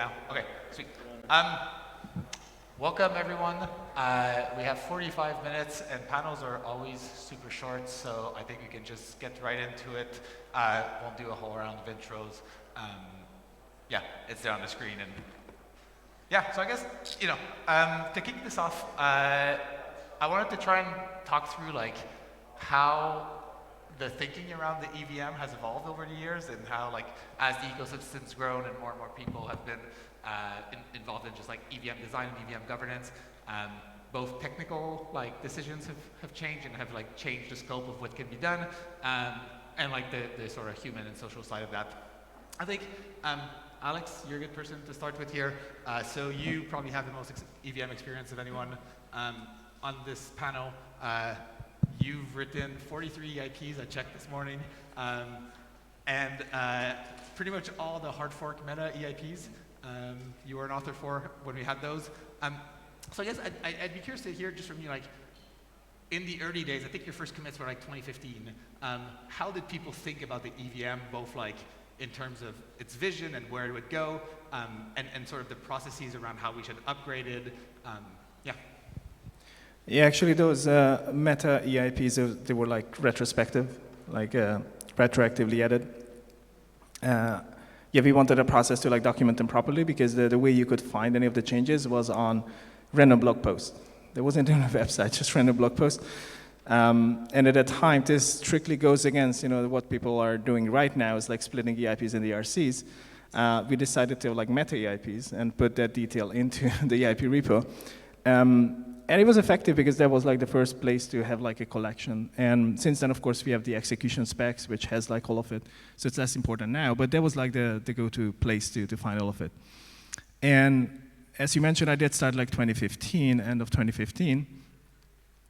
now? Okay, sweet. Welcome everyone. We have 45 minutes and panels are always super short, so I think we can just get right into it. Won't do a whole round of intros. Yeah, it's there on the screen. And yeah, so I guess, to kick this off, I wanted to try and talk through like how the thinking around the EVM has evolved over the years, and how like as the ecosystem's grown and more people have been involved in just like EVM design and EVM governance, both technical like decisions have changed and have like changed the scope of what can be done, and like the sort of human and social side of that. I think Alex, you're a good person to start with here. So you probably have the most EVM experience of anyone on this panel. You've written 43 EIPs, I checked this morning, and pretty much all the hard fork meta EIPs you were an author for when we had those. So I guess I'd be curious to hear just from you, like, in the early days, I think your first commits were like 2015. How did people think about the EVM, both like in terms of its vision and where it would go, and sort of the processes around how we should upgrade it? Yeah. Yeah, actually those meta EIPs, they were like retrospective, like retroactively added. Yeah, we wanted a process to like document them properly, because the way you could find any of the changes was on random blog posts. There wasn't even a website, just random blog posts. And at the time, this strictly goes against what people are doing right now, is like splitting EIPs and ERCs. We decided to have like meta EIPs and put that detail into the EIP repo. And it was effective because that was like the first place to have like a collection. And since then, of course, we have the execution specs, which has like all of it. So it's less important now, but that was like the go-to place to find all of it. And as you mentioned, I did start like 2015, end of 2015.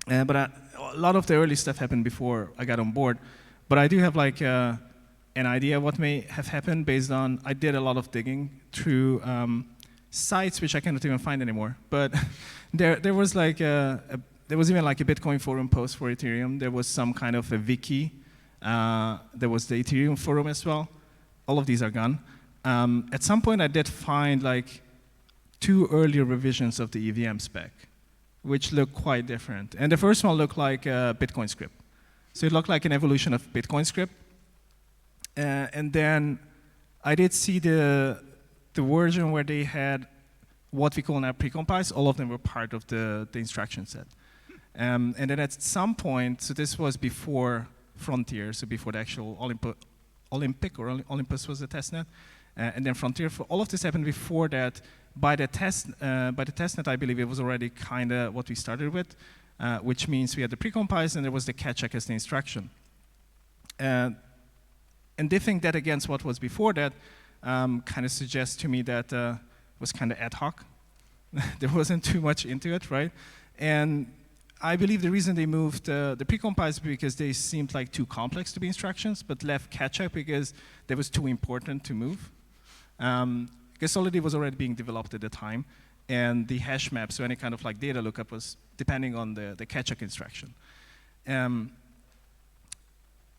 But a lot of the early stuff happened before I got on board. But I do have like an idea of what may have happened based on, I did a lot of digging through sites which I cannot even find anymore. But there was like there was even like a Bitcoin forum post for Ethereum. There was some kind of a wiki. There was the Ethereum forum as well. All of these are gone. At some point I did find like 2 earlier revisions of the EVM spec, which look quite different. And the first one looked like Bitcoin script. So it looked like an evolution of Bitcoin script. And then I did see the version where they had what we call now precompiles. All of them were part of the instruction set. And then at some point, so this was before Frontier, so before the actual Olympus was the testnet, and then Frontier. All of this happened before that. By the testnet, I believe it was already kind of what we started with, which means we had the precompiles and there was the catch check as the instruction. And diffing that against what was before that kind of suggests to me that it was kind of ad hoc. There wasn't too much into it, right? And I believe the reason they moved the precompiles because they seemed like too complex to be instructions, but left catch check because that was too important to move. Because Solidity was already being developed at the time, and the hash map, so any kind of like data lookup was depending on the catch-check instruction. And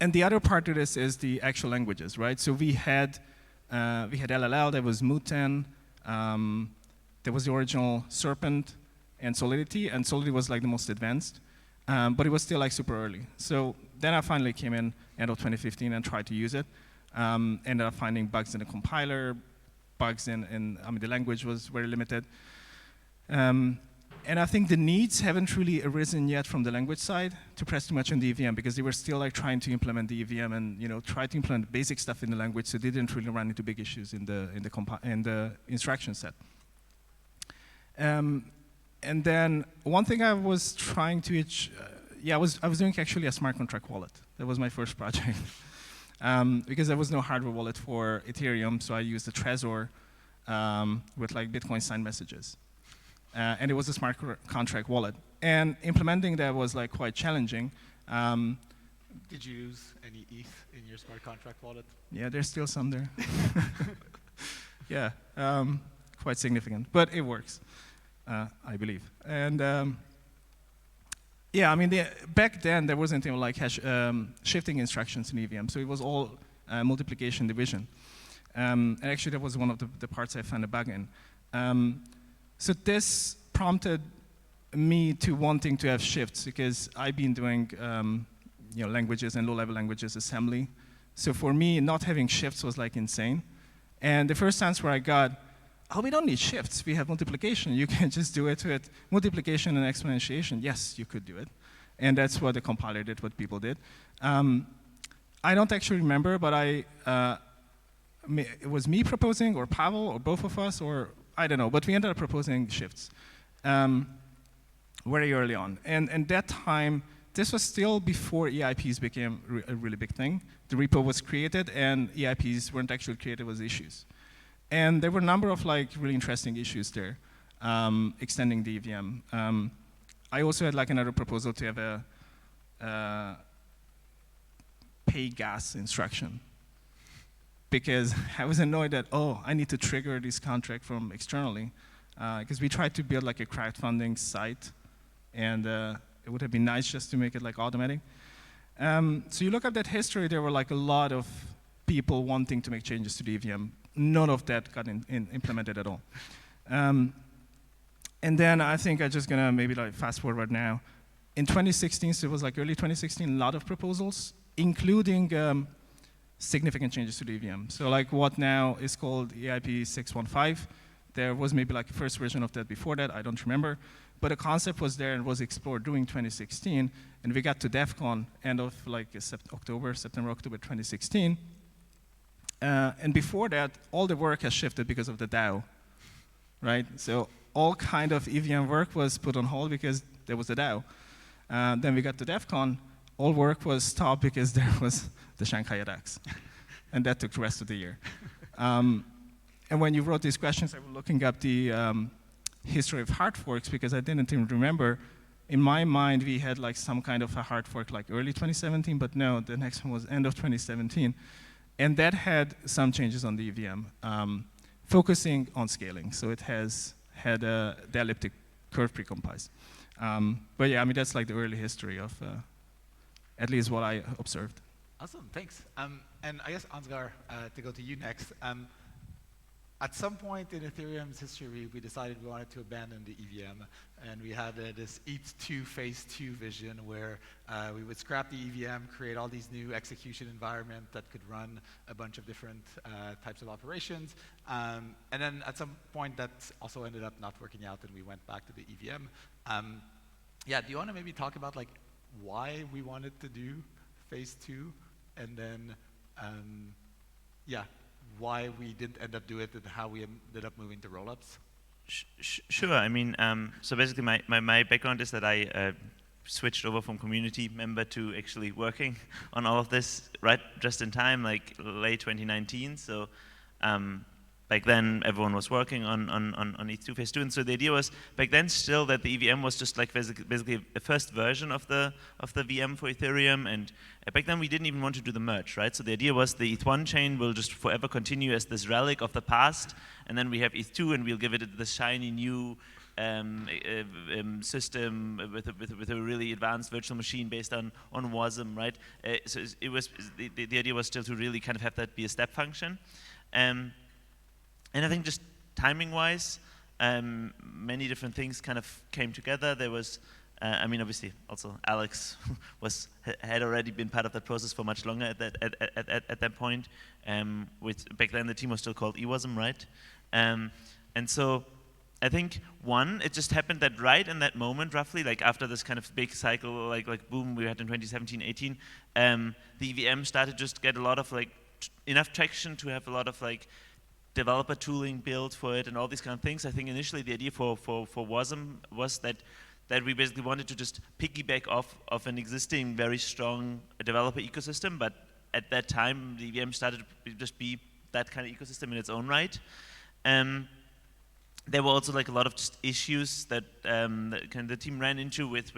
the other part of this is the actual languages, right? So we had LLL, there was Muten, there was the original Serpent and Solidity was like the most advanced, but it was still like super early. So then I finally came in end of 2015 and tried to use it. Ended up finding bugs in the compiler, bugs in the language was very limited. And I think the needs haven't really arisen yet from the language side to press too much on the EVM, because they were still like trying to implement the EVM and try to implement basic stuff in the language, so they didn't really run into big issues in the instruction set. And then one thing I was trying to I was doing actually a smart contract wallet. That was my first project. Because there was no hardware wallet for Ethereum, so I used the Trezor with like Bitcoin signed messages. And it was a smart contract wallet. And implementing that was like quite challenging. Did you use any ETH in your smart contract wallet? Yeah, there's still some there. Yeah, quite significant, but it works, I believe. And yeah, back then there wasn't even like shifting instructions in EVM, so it was all multiplication division. And actually, that was one of the parts I found a bug in. So this prompted me to wanting to have shifts because I've been doing languages and low-level languages assembly. So for me, not having shifts was like insane. And the first answer I got, oh, we don't need shifts. We have multiplication. You can just do it with multiplication and exponentiation. Yes, you could do it. And that's what the compiler did, what people did. I don't actually remember, but it was me proposing, or Pavel, or both of us, or I don't know. But we ended up proposing shifts very early on. And that time, this was still before EIPs became a really big thing. The repo was created, and EIPs weren't actually created as issues. And there were a number of really interesting issues there, extending the EVM. I also had another proposal to have a pay gas instruction, because I was annoyed that, I need to trigger this contract from externally, because we tried to build a crowdfunding site, and it would have been nice just to make it automatic. So you look at that history, there were a lot of people wanting to make changes to the EVM. None of that got implemented at all. And then I think I'm just gonna maybe fast forward now. In 2016, so it was early 2016, a lot of proposals, including significant changes to the EVM. So what now is called EIP 615. There was maybe a first version of that before that, I don't remember. But the concept was there and was explored during 2016. And we got to DevCon end of September, October 2016. And before that, all the work has shifted because of the DAO, right? So all kind of EVM work was put on hold because there was a DAO. Then we got to DevCon, all work was stopped because there was the Shanghai attacks. And that took the rest of the year. And when you wrote these questions, I was looking up the history of hard forks because I didn't even remember. In my mind, we had some kind of a hard fork early 2017, but no, the next one was end of 2017. And that had some changes on the EVM, focusing on scaling. So it has had the elliptic curve precompiled. But yeah, I mean, that's the early history of at least what I observed. Awesome, thanks. And I guess, Ansgar, to go to you next. At some point in Ethereum's history, we decided we wanted to abandon the EVM, and we had this ETH2 phase 2 vision where we would scrap the EVM, create all these new execution environment that could run a bunch of different types of operations. And then at some point that also ended up not working out, and we went back to the EVM. Yeah, do you want to maybe talk about why we wanted to do phase 2, and then yeah, why we didn't end up doing it and how we ended up moving to rollups? Sure. I mean, so basically my background is that I switched over from community member to actually working on all of this right just in time, late 2019. So back then everyone was working on ETH2 phase 2, and so the idea was back then still that the EVM was just basically a first version of the VM for Ethereum, and back then we didn't even want to do the merge, right? So the idea was the ETH1 chain will just forever continue as this relic of the past, and then we have ETH2 and we'll give it this shiny new system with a really advanced virtual machine based on WASM, right? So it was the idea was still to really kind of have that be a step function. And I think just timing-wise, many different things kind of came together. There was, I mean, obviously, also Alex had already been part of that process for much longer at that point. Back then, the team was still called EWASM, right? And so I think it just happened that right in that moment, roughly, after this kind of big cycle, like boom we had in 2017, 18, the EVM started to just get a lot of enough traction to have a lot of developer tooling built for it and all these kind of things. I think initially the idea for WASM was that we basically wanted to just piggyback off of an existing very strong developer ecosystem, but at that time the EVM started to just be that kind of ecosystem in its own right. There were also a lot of just issues that the team ran into with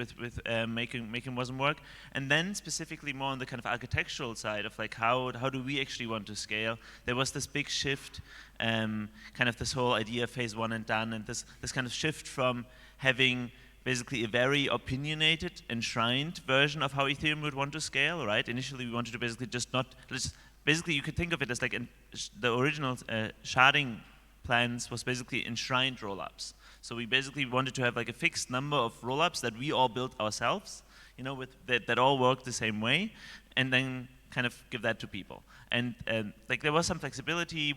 making WASM work, and then specifically more on the kind of architectural side of how do we actually want to scale. There was this big shift, kind of this whole idea of phase 1 and done, and this kind of shift from having basically a very opinionated, enshrined version of how Ethereum would want to scale, right? Initially we wanted to basically just basically you could think of it as like the original sharding plans was basically enshrined rollups. So we basically wanted to have like a fixed number of rollups that we all built ourselves, you know, with that all work the same way, and then kind of give that to people. And like there was some flexibility,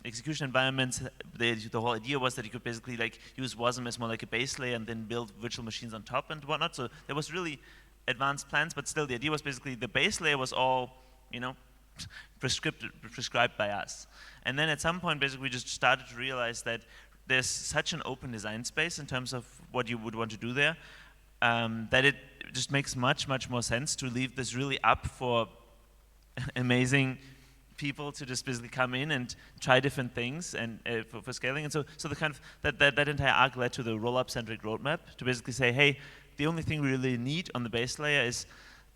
execution environments. The whole idea was that you could basically like use WASM as more like a base layer and then build virtual machines on top and whatnot. So there was really advanced plans, but still the idea was basically the base layer was all, you know, prescribed by us. And then at some point, basically, we just started to realize that there's such an open design space in terms of what you would want to do there, that it just makes much, much more sense to leave this really up for amazing people to just basically come in and try different things and for scaling. And so the kind of that entire arc led to the roll-up-centric roadmap to basically say, hey, the only thing we really need on the base layer is,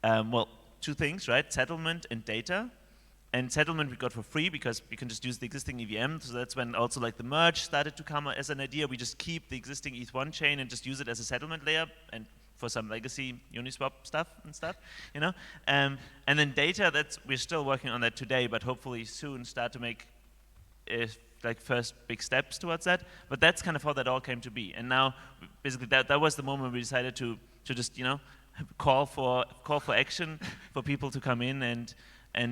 well, two things, right? Settlement and data. And settlement we got for free because we can just use the existing EVM. So that's when also like the merge started to come as an idea. We just keep the existing ETH1 chain and just use it as a settlement layer and for some legacy Uniswap stuff and stuff, you know. And then data, we're still working on that today, but hopefully soon start to make like first big steps towards that. But that's kind of how that all came to be. And now basically that was the moment we decided to just, you know, call for action for people to come in and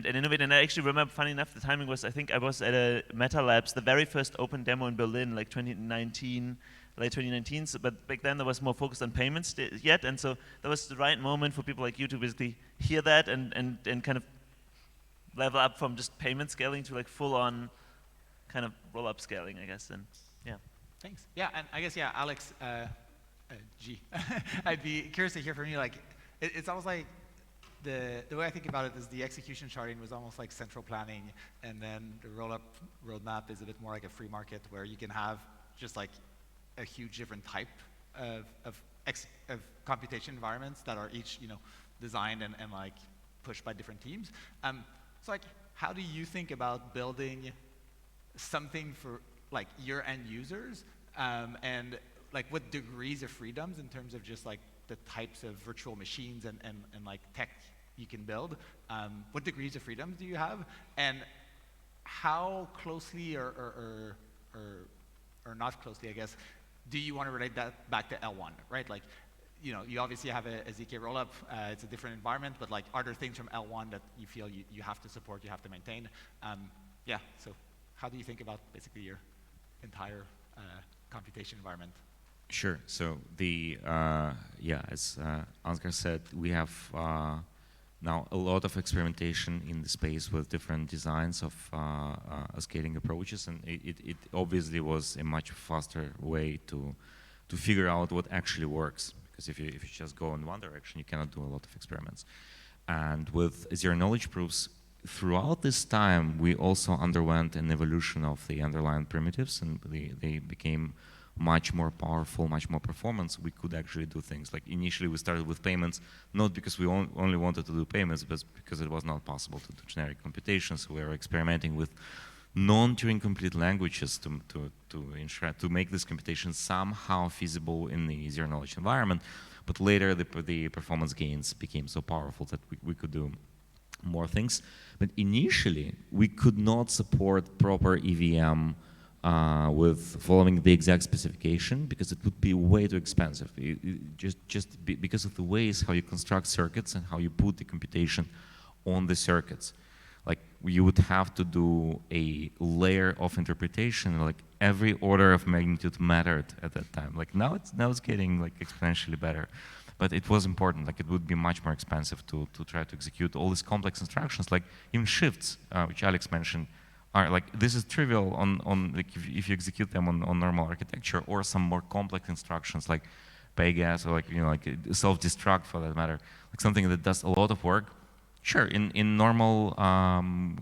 innovate. And I actually remember, funny enough, the timing was, I think I was at a Meta Labs, the very first open demo in Berlin, like 2019, late 2019, so, but back then there was more focused on payments yet, and so that was the right moment for people like you to basically hear that and kind of level up from just payment scaling to like full-on kind of roll-up scaling, I guess, and yeah. Thanks. Yeah, and I guess, yeah, Alex, I'd be curious to hear from you, like, it's almost like, the way I think about it is the execution sharding was almost like central planning, and then the roll-up roadmap is a bit more like a free market where you can have just like a huge different type of computation environments that are each, you know, designed and like pushed by different teams. So like, how do you think about building something for like your end users, and like what degrees of freedoms in terms of just like the types of virtual machines and like tech you can build? What degrees of freedoms do you have? And how closely or not closely, I guess, do you want to relate that back to L1, right? Like, you know, you obviously have a ZK rollup, it's a different environment, but like, are there things from L1 that you feel you have to support, you have to maintain? Yeah, so how do you think about basically your entire computation environment? Sure. So yeah, as Ansgar said, we have now a lot of experimentation in the space with different designs of scaling approaches, and it obviously was a much faster way to figure out what actually works. Because if you just go in one direction, you cannot do a lot of experiments. And with zero knowledge proofs, throughout this time, we also underwent an evolution of the underlying primitives, and they became much more powerful, much more performance. We could actually do things. Like initially we started with payments, not because we only wanted to do payments, but because it was not possible to do generic computations. We were experimenting with non-Turing complete languages to make this computation somehow feasible in the zero knowledge environment. But later the performance gains became so powerful that we could do more things. But initially we could not support proper EVM with following the exact specification, because it would be way too expensive. Because of the ways how you construct circuits and how you put the computation on the circuits. Like you would have to do a layer of interpretation, like every order of magnitude mattered at that time. Like now it's getting like exponentially better. But it was important, like it would be much more expensive to try to execute all these complex instructions, like even shifts, which Alex mentioned, are like, this is trivial on like if you execute them on normal architecture, or some more complex instructions like pay gas, or like, you know, like self-destruct for that matter, like something that does a lot of work. Sure, in normal von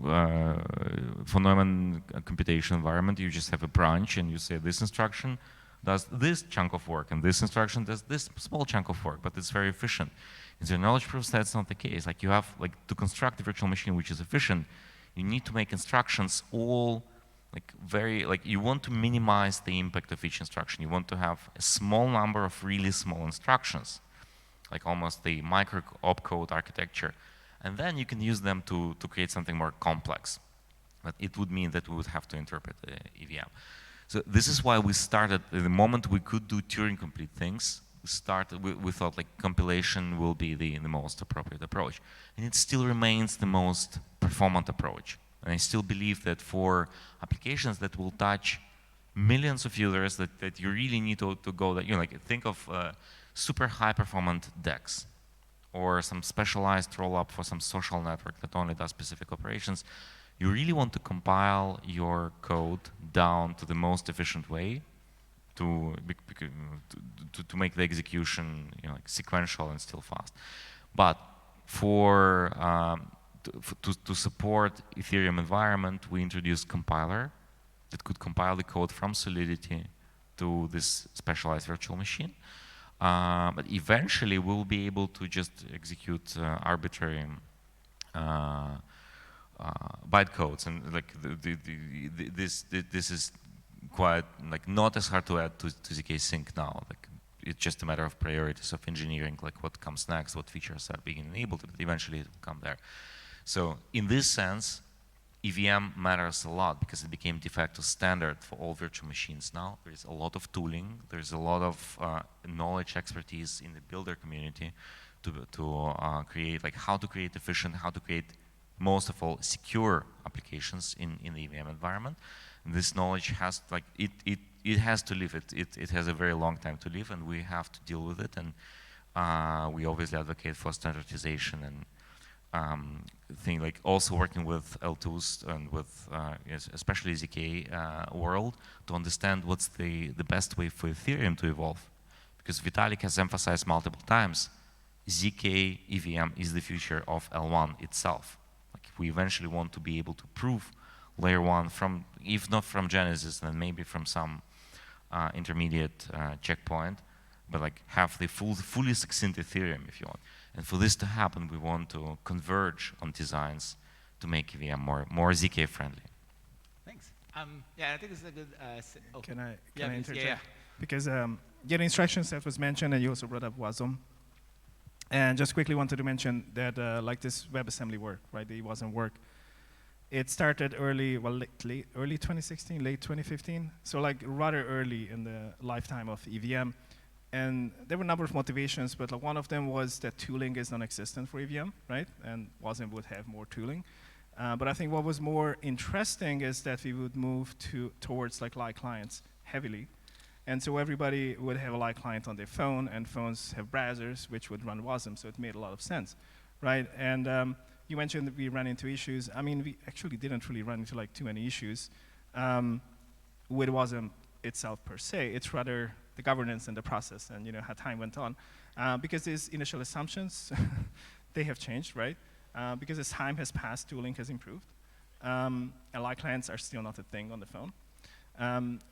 Neumann computation environment, you just have a branch and you say this instruction does this chunk of work and this instruction does this small chunk of work, but it's very efficient. In the knowledge proofs, that's not the case. Like you have, like, to construct a virtual machine which is efficient, you need to make instructions all like very, like, you want to minimize the impact of each instruction. You want to have a small number of really small instructions, like almost the micro opcode architecture. And then you can use them to create something more complex. But it would mean that we would have to interpret the EVM. So this is why we started, the moment we could do Turing complete things, we thought like compilation will be the most appropriate approach. And it still remains the most performant approach. And I still believe that for applications that will touch millions of users, that you really need to go, that, you know, like think of super high performant DEX or some specialized rollup for some social network that only does specific operations. You really want to compile your code down to the most efficient way to make the execution, you know, like sequential and still fast. But for to support Ethereum environment, we introduced compiler that could compile the code from Solidity to this specialized virtual machine. But eventually, we'll be able to just execute arbitrary bytecodes, and like this is quite like not as hard to add to zk sync now. Like it's just a matter of priorities of engineering, like what comes next, what features are being enabled, but eventually it will come there. So in this sense, EVM matters a lot because it became de facto standard for all virtual machines now. There's a lot of tooling, there's a lot of knowledge, expertise in the builder community to create, like how to create efficient, how to create most of all secure applications in the EVM environment. And this knowledge has, like, it has to live. It has a very long time to live, and we have to deal with it. And we obviously advocate for standardization and like also working with L2s and with especially ZK world to understand what's the best way for Ethereum to evolve. Because Vitalik has emphasized multiple times, ZK EVM is the future of L1 itself. Like we eventually want to be able to prove layer 1 from, if not from Genesis, then maybe from some intermediate checkpoint, but like have the fully succinct Ethereum if you want. And for this to happen, we want to converge on designs to make EVM more ZK friendly. Thanks. Yeah, I think this is a good. Can I please, interject? yeah. Because the instruction set was mentioned, and you also brought up WASM. And just quickly wanted to mention that like this WebAssembly work, right? The WASM work. It started early, well, early 2016, late 2015. So like rather early in the lifetime of EVM. And there were a number of motivations, but like one of them was that tooling is non-existent for EVM, right? And WASM would have more tooling. But I think what was more interesting is that we would move towards like light clients heavily. And so everybody would have a light client on their phone, and phones have browsers which would run WASM, so it made a lot of sense, right? And you mentioned that we ran into issues. I mean, we actually didn't really run into like too many issues with WASM itself per se. It's rather the governance and the process, and you know how time went on, because these initial assumptions they have changed, right? Because as time has passed, tooling has improved, and light clients are still not a thing on the phone.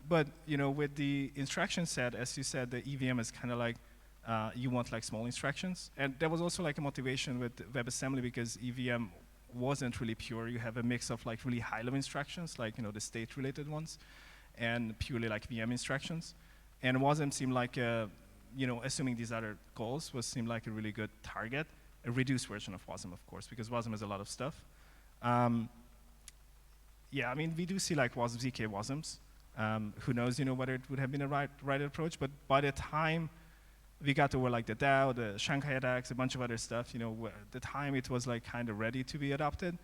But you know, with the instruction set, as you said, the EVM is kind of like you want like small instructions, and there was also like a motivation with WebAssembly because EVM wasn't really pure. You have a mix of like really high-level instructions, like you know the state-related ones, and purely like VM instructions. And WASM seemed like, you know, assuming these other goals, seemed like a really good target. A reduced version of WASM, of course, because WASM has a lot of stuff. Yeah, I mean, we do see like ZK WASMs. Who knows, you know, whether it would have been a right approach. But by the time we got over like the DAO, the Shanghai attacks, a bunch of other stuff, you know, the time it was like kind of ready to be adopted,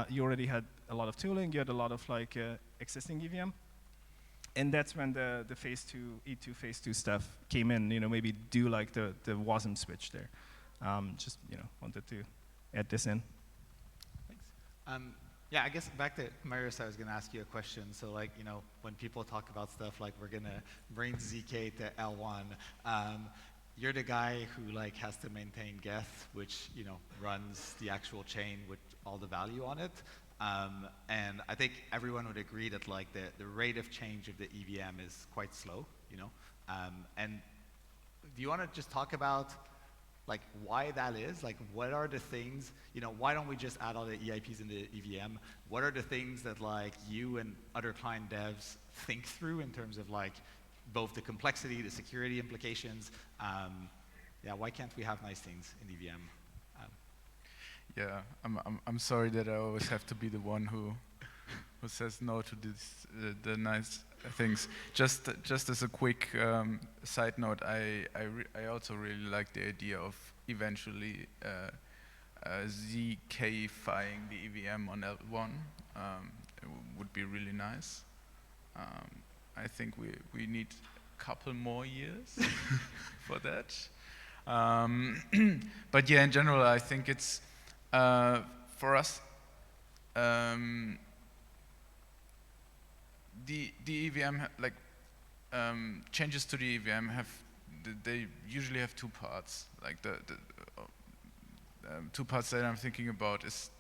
you already had a lot of tooling. You had a lot of like existing EVM. And that's when the phase 2, E2 phase 2 stuff came in, you know, maybe do like the WASM switch there. Just, you know, wanted to add this in. Thanks. Yeah, I guess back to Marius, I was going to ask you a question. So like, you know, when people talk about stuff like we're going to bring ZK to L1, you're the guy who like has to maintain Geth, which, you know, runs the actual chain with all the value on it. And I think everyone would agree that like the rate of change of the EVM is quite slow, you know. And do you want to just talk about like why that is? Like what are the things, you know, why don't we just add all the EIPs in the EVM? What are the things that like you and other client devs think through in terms of like both the complexity, the security implications? Yeah, why can't we have nice things in EVM? yeah, I'm sorry that I always have to be the one who says no to this, the nice things. Just as a quick side note, I also really like the idea of eventually ZK-ifying the EVM on L1. It would be really nice. I think we need a couple more years for that. But yeah, in general, I think it's for us. The EVM changes to the EVM they usually have two parts. Like the two parts that I'm thinking about is,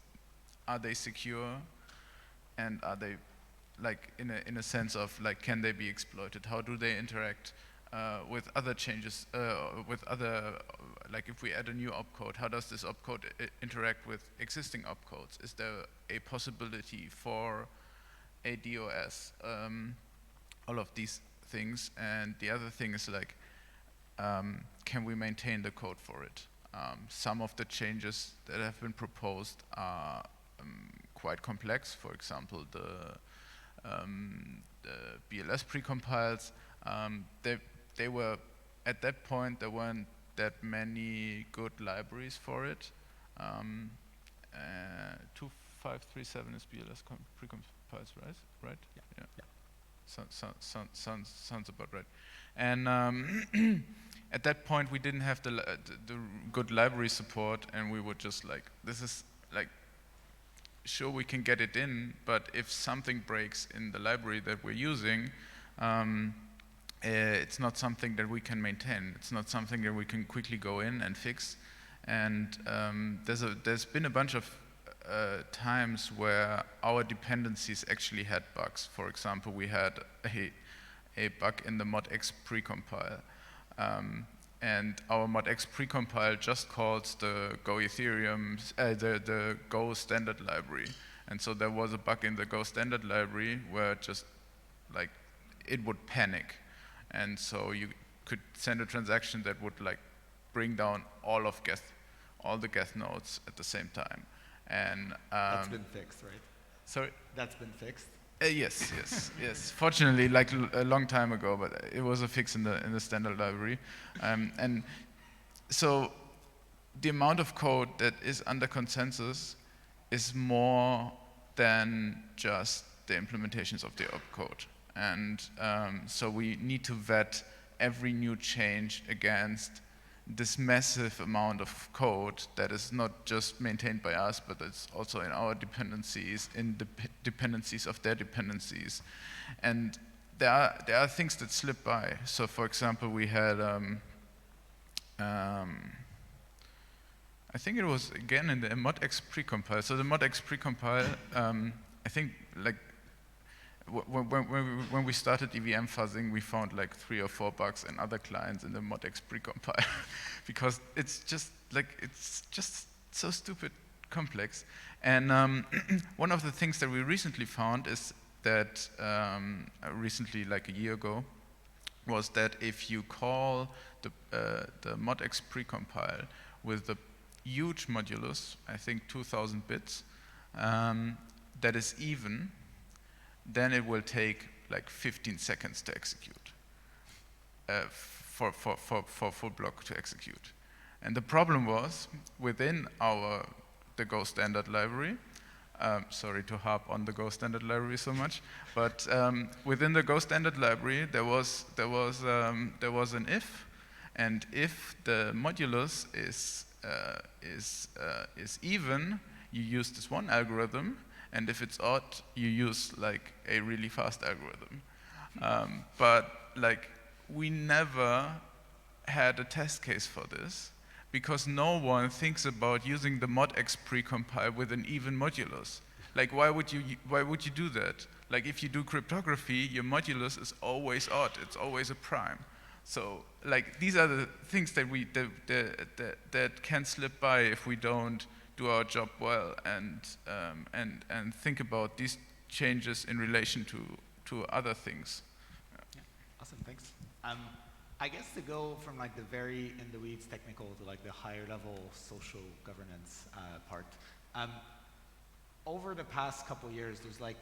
are they secure, and are they like in a sense of like, can they be exploited? How do they interact with other changes, with other, like if we add a new opcode, how does this opcode interact with existing opcodes? Is there a possibility for a DOS? All of these things. And the other thing is like, can we maintain the code for it? Some of the changes that have been proposed are quite complex. For example, the BLS precompiles, they were, at that point, there weren't that many good libraries for it. 2537 is BLS precompiles, right? Yeah. Sounds about right. And at that point, we didn't have the good library support, and we were just like, this is like, sure, we can get it in, but if something breaks in the library that we're using, it's not something that we can maintain. It's not something that we can quickly go in and fix. And there's been a bunch of times where our dependencies actually had bugs. For example, we had a bug in the modx precompile. And our modx precompile just calls the Go Ethereum, the Go standard library. And so there was a bug in the Go standard library where just like it would panic. And so you could send a transaction that would like bring down all the Geth nodes at the same time. And that's been fixed, right? Sorry? That's been fixed? Yes. Fortunately, like a long time ago, but it was a fix in the standard library. And so the amount of code that is under consensus is more than just the implementations of the opcode. And so we need to vet every new change against this massive amount of code that is not just maintained by us, but it's also in our dependencies, in the dependencies of their dependencies. And there are things that slip by. So for example, we had, I think it was again in the modx precompile. So the modx precompile, I think like, when we started EVM fuzzing, we found like 3 or 4 bugs in other clients in the modx precompile because it's just so stupid complex. And one of the things that we recently found is that recently, like a year ago, was that if you call the modx precompile with the huge modulus, I think 2000 bits, that is even, then it will take like 15 seconds to execute, for full block to execute. And the problem was, within the Go standard library, sorry to harp on the Go standard library so much, but within the Go standard library, there was an if, and if the modulus is even, you use this one algorithm, and if it's odd, you use like a really fast algorithm. But like we never had a test case for this because no one thinks about using the modx precompile with an even modulus. Like why would you do that? Like if you do cryptography, your modulus is always odd. It's always a prime. So like these are the things that that can slip by if we don't do our job well and think about these changes in relation to other things. Yeah. Awesome, thanks. I guess to go from like the very in the weeds technical to like the higher level social governance part. Over the past couple years, there's like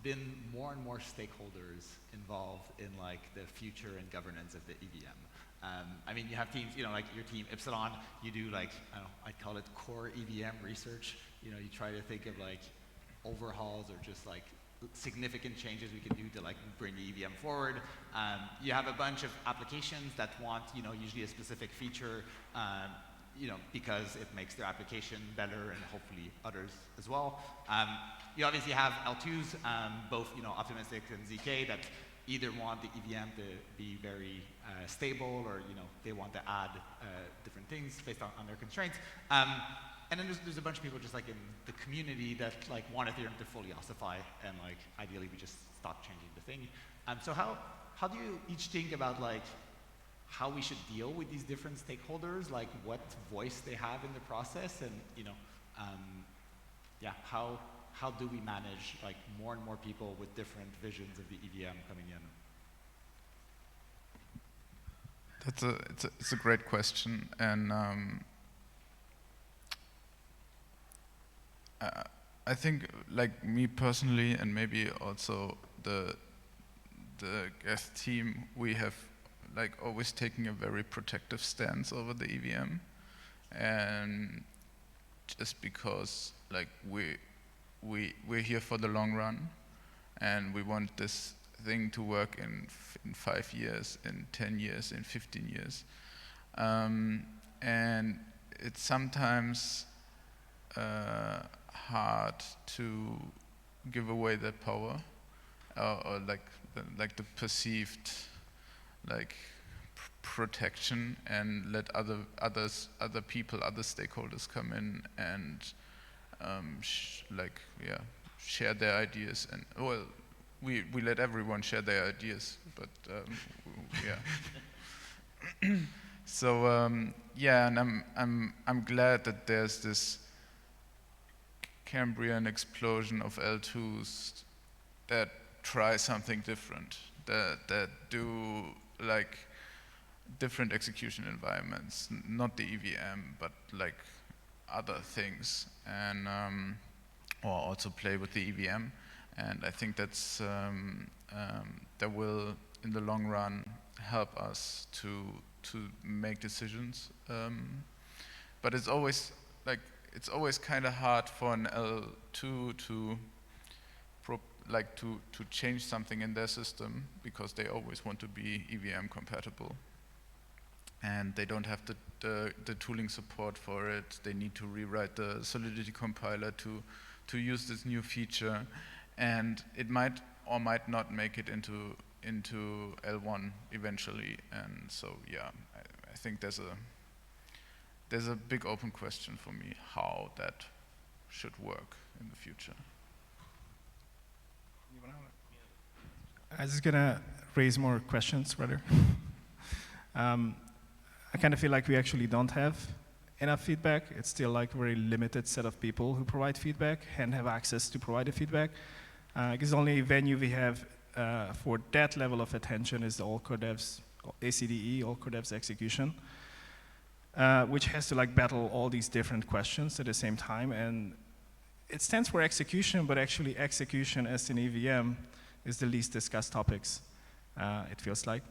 been more and more stakeholders involved in like the future and governance of the EVM. I mean, you have teams, you know, like your team Epsilon, you do like, I don't know, I'd call it core EVM research. You know, you try to think of like overhauls or just like significant changes we can do to like bring the EVM forward. You have a bunch of applications that want, you know, usually a specific feature, you know, because it makes their application better and hopefully others as well. You obviously have L2s, both, you know, optimistic and ZK that either want the EVM to be very stable or, you know, they want to add different things based on their constraints. And then there's a bunch of people just like in the community that like want Ethereum to fully ossify and like ideally we just stop changing the thing. So how do you each think about like how we should deal with these different stakeholders, like what voice they have in the process, and you know, yeah, how do we manage like more and more people with different visions of the EVM coming in? It's a great question, and I think, like me personally, and maybe also the guest team, we have like always taking a very protective stance over the EVM, and just because like we're here for the long run, and we want this thing to work in 5 years, in 10 years, in 15 years, and it's sometimes hard to give away that power, or like the perceived like protection, and let other people, other stakeholders come in and share their ideas. And well, we let everyone share their ideas, but yeah. So yeah, and I'm glad that there's this Cambrian explosion of L2s that try something different, that do like different execution environments, not the EVM, but like other things, and or also play with the EVM. And I think that's that will, in the long run, help us to make decisions. But it's always kind of hard for an L2 to change something in their system, because they always want to be EVM compatible, and they don't have the tooling support for it. They need to rewrite the Solidity compiler to use this new feature, and it might or might not make it into L1 eventually. And so yeah, I think there's a big open question for me how that should work in the future. I was just gonna raise more questions, rather. I kind of feel like we actually don't have enough feedback. It's still like a very limited set of people who provide feedback and have access to provide the feedback. Because the only venue we have for that level of attention is the All Core Devs, ACDE, All Core Devs execution, which has to like battle all these different questions at the same time. And it stands for execution, but actually execution as an EVM is the least discussed topics, it feels like.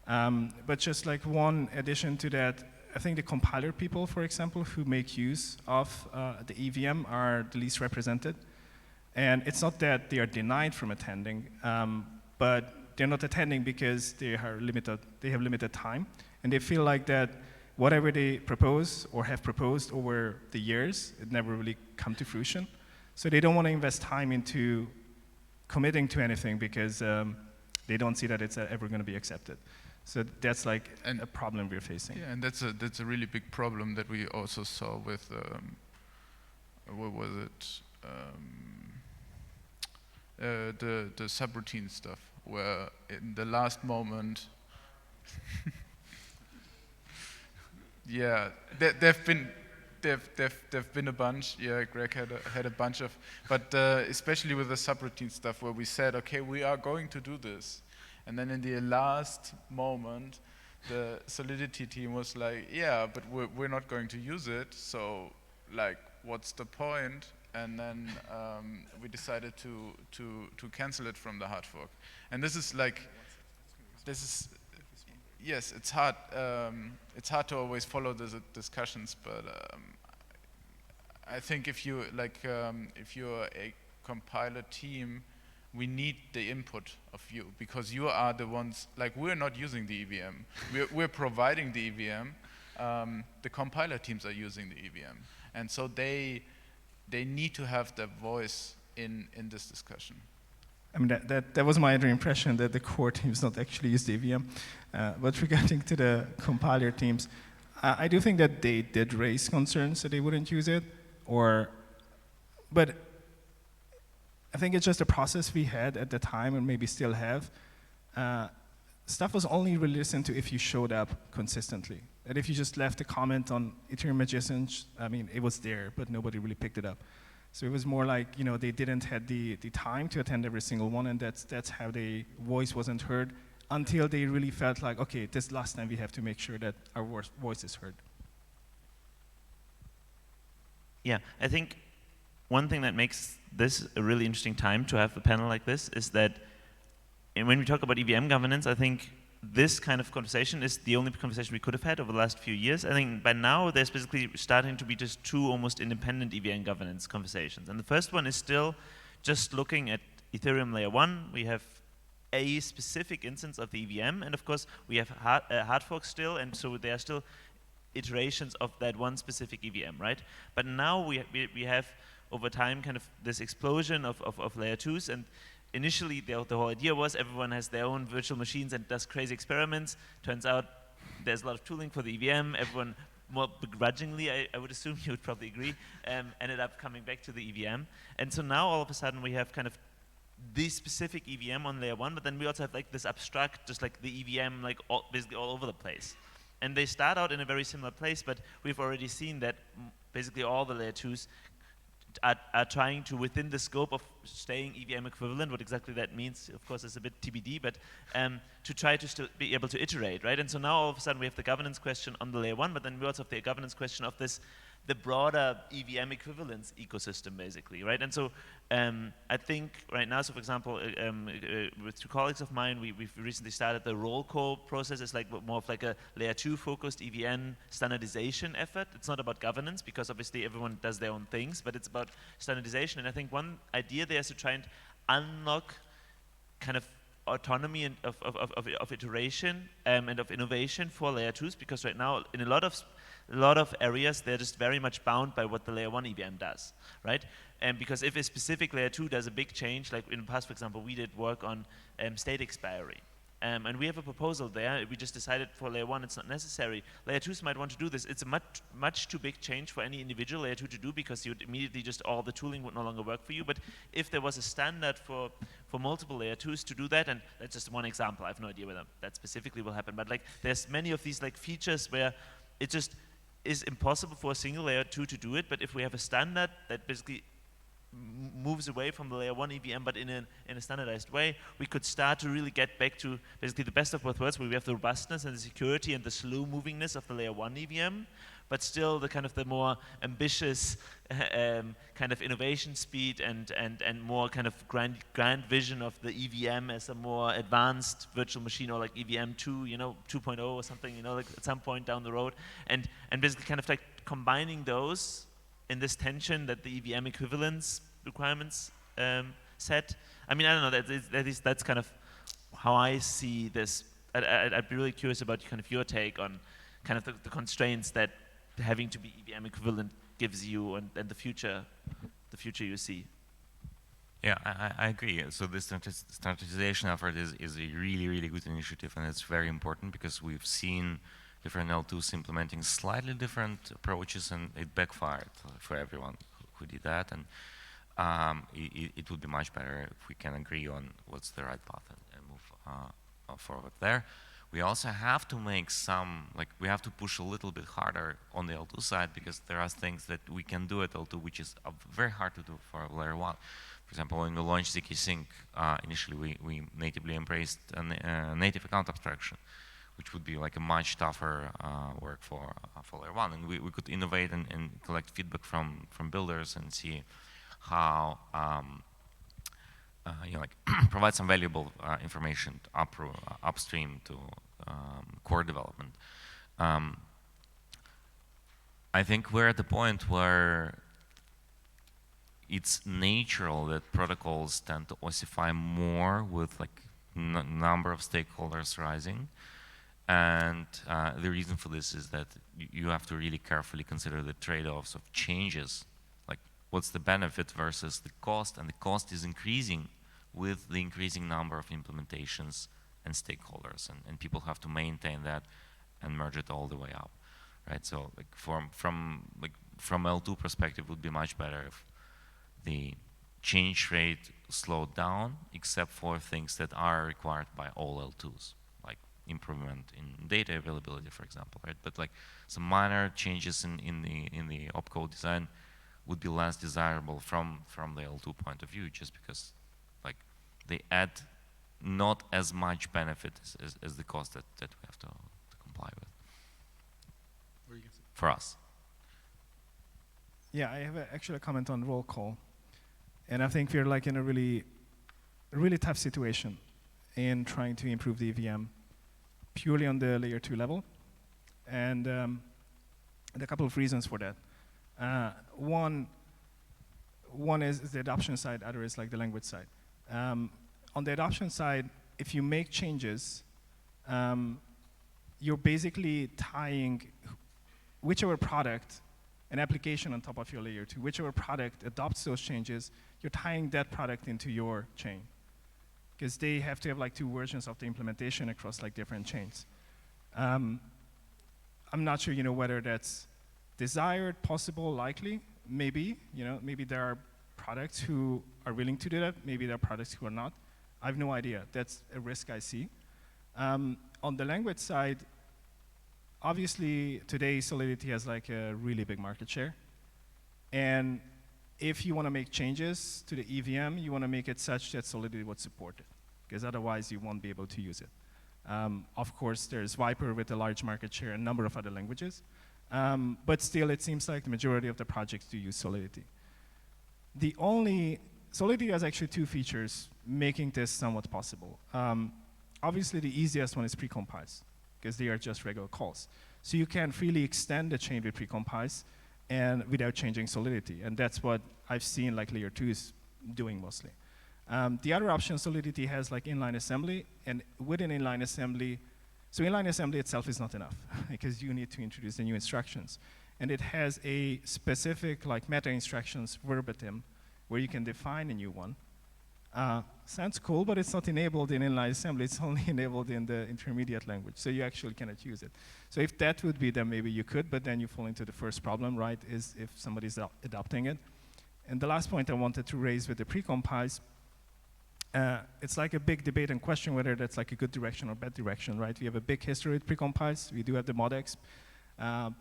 But just like one addition to that, I think the compiler people, for example, who make use of the EVM are the least represented. And it's not that they are denied from attending, but they're not attending because they have limited time. And they feel like that whatever they propose or have proposed over the years, it never really come to fruition. So they don't want to invest time into committing to anything because they don't see that it's ever going to be accepted. So that's like a problem we're facing. Yeah, and that's a really big problem that we also saw with what was it? The subroutine stuff, where in the last moment, yeah, there've been a bunch. Yeah, Greg had a bunch of, but especially with the subroutine stuff, where we said, okay, we are going to do this, and then in the last moment, the Solidity team was like, yeah, but we're not going to use it, so like, what's the point? And then we decided to cancel it from the hard fork. And this is like, yes, it's hard. It's hard to always follow the discussions, but I think if you if you're a compiler team, we need the input of you, because you are the ones, like, we're not using the EVM. We're providing the EVM. The compiler teams are using the EVM. And so they need to have their voice in this discussion. I mean, that was my other impression, that the core teams not actually use the EVM. But regarding to the compiler teams, I do think that they did raise concerns that they wouldn't use it, but I think it's just a process we had at the time, and maybe still have. Stuff was only really listened to if you showed up consistently. And if you just left a comment on Ethereum emergence, I mean, it was there, but nobody really picked it up. So it was more like, you know, they didn't have the time to attend every single one, and that's how their voice wasn't heard, until they really felt like, okay, this last time we have to make sure that our voice is heard. Yeah, I think one thing that makes this a really interesting time to have a panel like this is that, and when we talk about EVM governance, I think this kind of conversation is the only conversation we could have had over the last few years. I think by now there's basically starting to be just two almost independent EVM governance conversations. And the first one is still just looking at Ethereum layer 1. We have a specific instance of the EVM, and of course we have hard fork still, and so there are still iterations of that one specific EVM, right? But now we have over time kind of this explosion of layer 2s, and initially the whole idea was everyone has their own virtual machines and does crazy experiments. Turns out there's a lot of tooling for the EVM. Everyone, more begrudgingly, I would assume you would probably agree, ended up coming back to the EVM. And so now all of a sudden we have kind of this specific EVM on layer 1, but then we also have like this abstract, just like the EVM, like basically all over the place. And they start out in a very similar place, but we've already seen that basically all the layer 2s are trying to, within the scope of staying EVM equivalent, what exactly that means, of course, is a bit TBD, but to try to still be able to iterate, right? And so now all of a sudden we have the governance question on the layer 1, but then we also have the governance question of the broader EVM equivalence ecosystem, basically, right? And so I think right now, so for example, with two colleagues of mine, we've recently started the roll call process. It's like more of like a layer 2 focused EVM standardization effort. It's not about governance, because obviously everyone does their own things, but it's about standardization. And I think one idea there is to try and unlock kind of autonomy and of iteration and of innovation for layer 2s, because right now in a lot of areas they're just very much bound by what the layer 1 EVM does, right? And because if a specific layer 2 does a big change, like in the past, for example, we did work on state expiry. And we have a proposal there. We just decided for layer 1 it's not necessary. Layer 2s might want to do this. It's a much too big change for any individual layer 2 to do, because you'd immediately just all the tooling would no longer work for you. But if there was a standard for multiple layer 2s to do that, and that's just one example, I have no idea whether that specifically will happen, but like there's many of these like features where it just is impossible for a single layer 2 to do it. But if we have a standard that basically moves away from the layer 1 EVM, but in a standardized way, we could start to really get back to basically the best of both worlds, where we have the robustness and the security and the slow movingness of the layer 1 EVM, but still the kind of the more ambitious kind of innovation speed and more kind of grand vision of the EVM as a more advanced virtual machine, or like EVM 2, 2.0 or something, like at some point down the road, and basically kind of like combining those in this tension that the EVM equivalence requirements set. I mean, I don't know, that's kind of how I see this. I'd be really curious about kind of your take on kind of the constraints that having to be EVM equivalent gives you, and the future you see. Yeah, I agree. So this standardization effort is a really, really good initiative, and it's very important because we've seen different L2s implementing slightly different approaches, and it backfired for everyone who did that. And it would be much better if we can agree on what's the right path and move forward there. We also have to make we have to push a little bit harder on the L2 side, because there are things that we can do at L2 which is very hard to do for layer 1. For example, when we launched zk sync, initially we natively embraced native account abstraction, which would be like a much tougher work for layer one. And we could innovate and collect feedback from builders and see how like provide some valuable information upstream to core development. I think we're at the point where it's natural that protocols tend to ossify more with like number of stakeholders rising. And the reason for this is that you have to really carefully consider the trade-offs of changes. Like, what's the benefit versus the cost? And the cost is increasing with the increasing number of implementations and stakeholders. And people have to maintain that and merge it all the way up, right? So, like from L2 perspective, it would be much better if the change rate slowed down, except for things that are required by all L2s, like improvement in data availability, for example, right? But like some minor changes in the opcode design would be less desirable from the L2 point of view, just because like they add not as much benefit as the cost that we have to comply with. What are you gonna say? For us. Yeah, I have actually a comment on roll call. And I think we're like in a really tough situation in trying to improve the EVM purely on the layer 2 level. And there are a couple of reasons for that. One is the adoption side, other is like the language side. On the adoption side, if you make changes, you're basically tying whichever product, an application on top of your layer 2, whichever product adopts those changes, you're tying that product into your chain. Because they have to have like 2 versions of the implementation across like different chains. I'm not sure, whether that's desired, possible, likely. Maybe, maybe there are products who are willing to do that. Maybe there are products who are not. I have no idea. That's a risk I see. On the language side, obviously today Solidity has like a really big market share. And if you want to make changes to the EVM, you want to make it such that Solidity would support it, because otherwise you won't be able to use it. Of course, there's Viper with a large market share and a number of other languages. But still, it seems like the majority of the projects do use Solidity. Solidity has actually 2 features making this somewhat possible. Obviously, the easiest one is precompiles, because they are just regular calls. So you can freely extend the chain with precompiles and without changing Solidity. And that's what I've seen like layer 2 is doing mostly. The other option, Solidity has like inline assembly, and within inline assembly, so inline assembly itself is not enough because you need to introduce the new instructions. And it has a specific like meta instructions verbatim where you can define a new one. Sounds cool, but it's not enabled in inline assembly. It's only enabled in the intermediate language, so you actually cannot use it. So if that would be, then maybe you could, but then you fall into the first problem, right, is if somebody's adopting it. And the last point I wanted to raise with the precompiles, it's like a big debate and question whether that's like a good direction or bad direction, right? We have a big history with precompiles. We do have the modexp.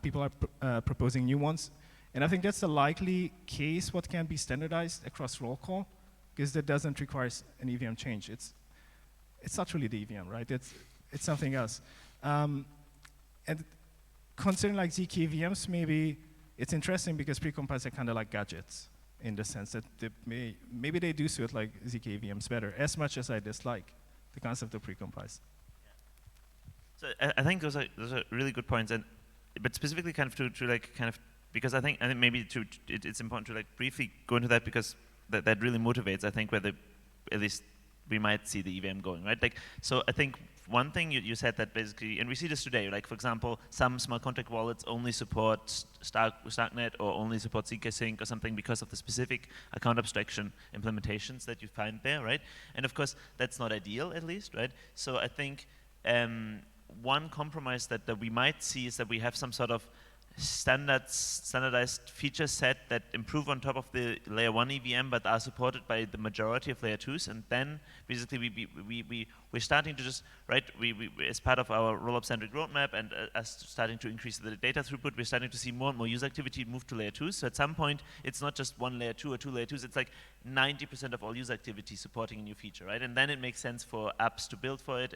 People are proposing new ones. And I think that's a likely case what can be standardized across roll call, because that doesn't require an EVM change. It's not really the EVM, right? It's something else. And considering like ZK EVMs, maybe it's interesting because precompiles are kind of like gadgets in the sense that maybe they do suit like ZK EVMs better, as much as I dislike the concept of precompiles. So I think those are really good points, but specifically kind of because I think maybe it's important to like briefly go into that, because that really motivates, I think, where at least we might see the EVM going, right? Like, so I think one thing you said that basically, and we see this today, like for example, some smart contract wallets only support Starknet or only support ZK Sync or something because of the specific account abstraction implementations that you find there, right? And of course, that's not ideal, at least, right? So I think one compromise that we might see is that we have some sort of standardized feature set that improve on top of the layer 1 EVM but are supported by the majority of layer 2s, and then basically we're starting to just, right, we as part of our rollup centric roadmap and as starting to increase the data throughput, we're starting to see more and more user activity move to layer 2s. So at some point it's not just one layer 2 or 2 layer 2s, it's like 90% of all user activity supporting a new feature, right? And then it makes sense for apps to build for it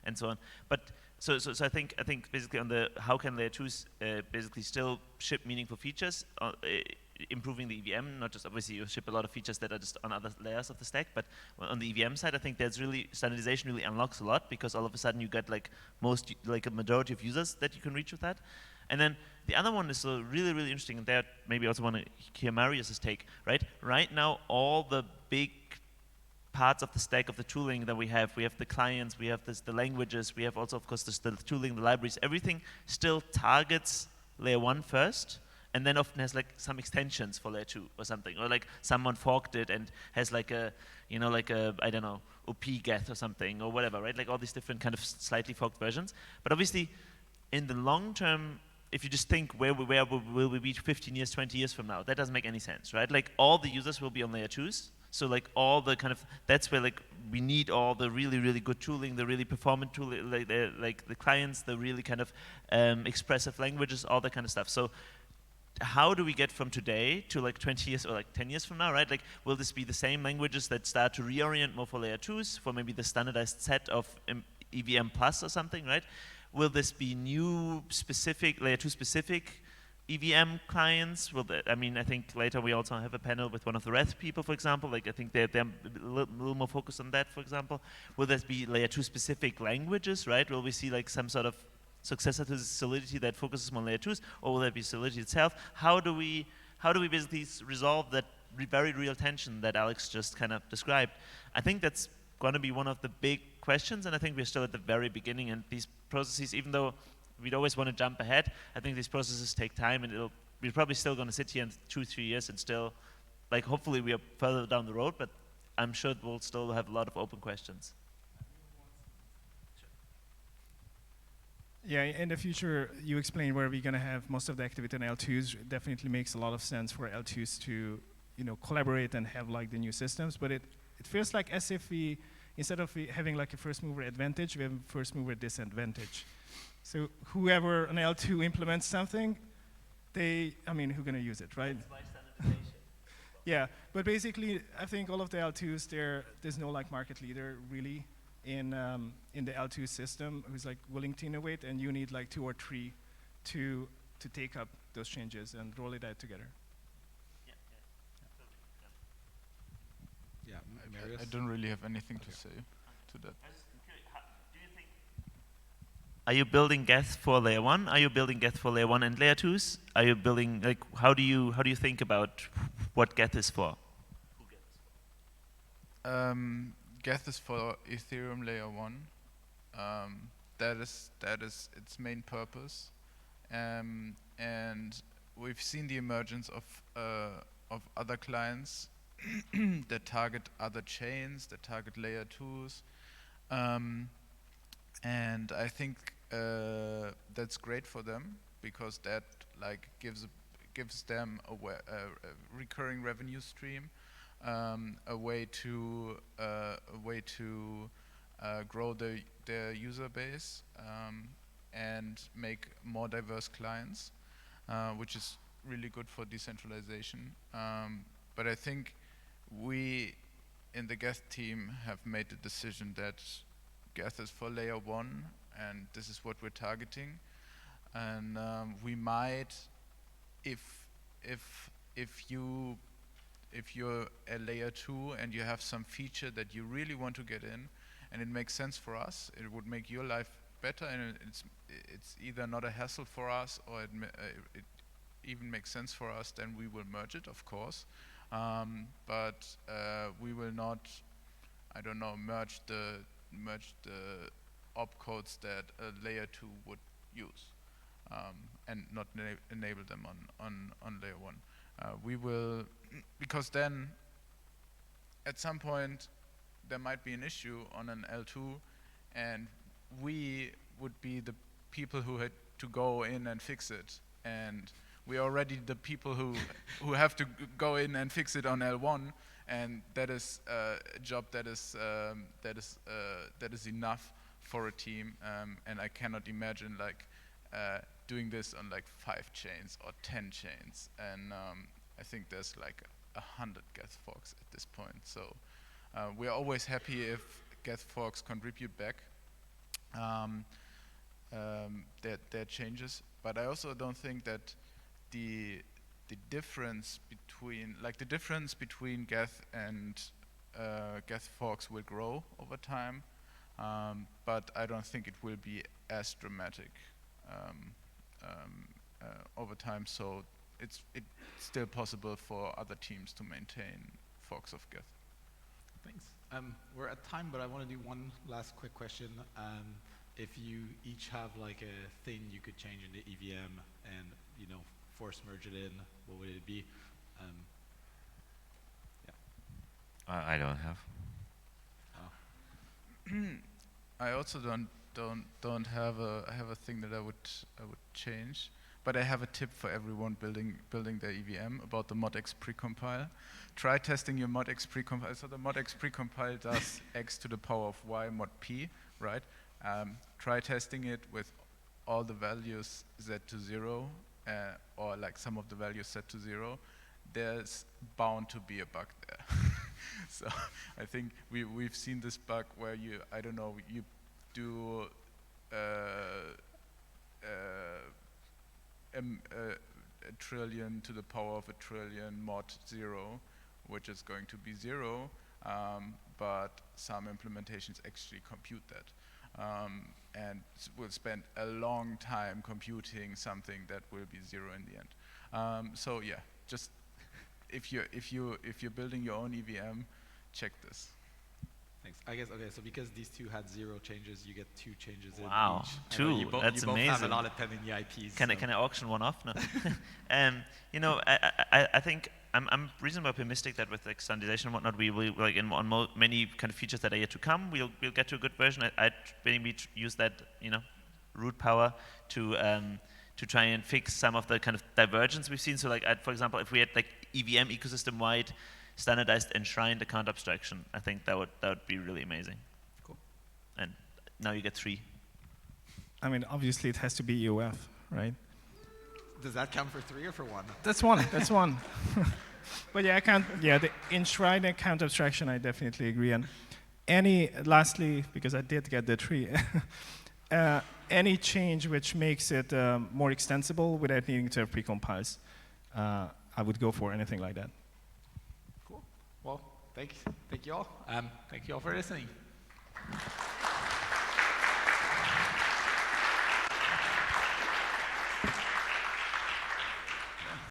and so on. But So I think basically on the how can layer 2s basically still ship meaningful features, improving the EVM, not just obviously you ship a lot of features that are just on other layers of the stack, but on the EVM side, I think there's really, standardization really unlocks a lot, because all of a sudden you get like a majority of users that you can reach with that. And then the other one is really, really interesting, and there maybe I also want to hear Marius's take, right? Right now, all the big parts of the stack of the tooling that we have the clients, we have the languages, we have also, of course, the tooling, the libraries, everything still targets layer 1 first, and then often has like some extensions for layer 2 or something, or like someone forked it and has like a, I don't know, OP geth or something, or whatever, right? Like all these different kind of slightly forked versions. But obviously, in the long term, if you just think where will we be 15 years, 20 years from now, that doesn't make any sense, right? Like all the users will be on layer 2s. So like all the kind of, that's where like we need all the really, really good tooling, the really performant tooling, like the clients, the really kind of expressive languages, all that kind of stuff. So how do we get from today to like 20 years or like 10 years from now, right? Like, will this be the same languages that start to reorient more for layer 2s, for maybe the standardized set of EVM plus or something, right? Will this be new specific, layer 2 specific EVM clients? I mean, I think later we also have a panel with one of the REST people, for example. Like, I think they're a little more focused on that, for example. Will there be layer 2 specific languages, right? Will we see like some sort of successor to Solidity that focuses on layer 2s, or will there be Solidity itself? How do we basically resolve that very real tension that Alex just kind of described? I think that's going to be one of the big questions, and I think we're still at the very beginning, and these processes, even though we'd always want to jump ahead, I think these processes take time, and we're probably still going to sit here in 2-3 years and still, like, hopefully we are further down the road, but I'm sure we'll still have a lot of open questions. Yeah, in the future, you explain where we're going to have most of the activity in L2s. It definitely makes a lot of sense for L2s to, collaborate and have like the new systems. But it feels like as if instead of having like a first mover advantage, we have a first mover disadvantage. So whoever an L2 implements something, who's going to use it, right? That's why standardization. Yeah, but basically, I think all of the L2s, there's no like market leader really in the L2 system who's like willing to innovate, and you need like 2 or 3 to take up those changes and roll it out together. Yeah, Marius? I don't really have anything to say to that. Are you building Geth for layer 1? Are you building Geth for layer 1 and layer 2s? Are you building, like, how do you think about what Geth is for? Geth is for Ethereum layer 1. That is its main purpose, and we've seen the emergence of other clients that target other chains, that target layer 2s, and I think that's great for them, because that like gives them a recurring revenue stream, a way to grow their user base, and make more diverse clients, which is really good for decentralization. But I think we in the Geth team have made the decision that Geth is for layer 1, and this is what we're targeting. And we might, if you're a layer 2 and you have some feature that you really want to get in, and it makes sense for us, it would make your life better, and it's either not a hassle for us, or it even makes sense for us, then we will merge it, of course. But we will not, I don't know, merge the opcodes that a layer 2 would use, and not enable them on layer 1. We will, because then at some point there might be an issue on an L2, and we would be the people who had to go in and fix it, and we're already the people who have to go in and fix it on L1, and that is a job that is enough for a team, and I cannot imagine like doing this on like 5 chains or 10 chains, and I think there's like 100 Geth forks at this point. So we're always happy if Geth forks contribute back. their changes. But I also don't think that the difference between Geth and Geth forks will grow over time, but I don't think it will be as dramatic over time. So it's still possible for other teams to maintain forks of Geth. Thanks. We're at time, but I want to do one last quick question. If you each have like a thing you could change in the EVM and force merge it in, what would it be? I don't have. I also don't have a thing that I would change, but I have a tip for everyone building their EVM about the modx precompile. Try testing your modx precompile. So the modx precompile does x to the power of y mod p, right? Try testing it with all the values set to 0, or like some of the values set to 0. There's bound to be a bug there. So I think we've seen this bug where you do a trillion to the power of a trillion mod 0, which is going to be 0, but some implementations actually compute that. And will spend a long time computing something that will be 0 in the end. So yeah, just if you're building your own EVM, check this. Thanks. I guess, okay, so because these two had 0 changes, you get 2 changes in each. Wow, two, that's you both amazing. have a lot of pending EIPs. Can I auction one off? No. I think I'm reasonably optimistic that with like standardization and whatnot, we will like on many kind of features that are yet to come, we'll get to a good version. I'd maybe use that root power to try and fix some of the kind of divergence we've seen. So like for example, if we had like EVM ecosystem wide standardized enshrined account abstraction, I think that would be really amazing. Cool. And now you get 3. I mean, obviously it has to be EOF, right? Does that count for 3 or for 1? That's one. That's one. But yeah, I can't. Yeah, the enshrined account abstraction, I definitely agree. And lastly, because I did get the 3, any change which makes it more extensible without needing to have precompiles, I would go for anything like that. Cool. Well, thank you all. Thank you all for listening.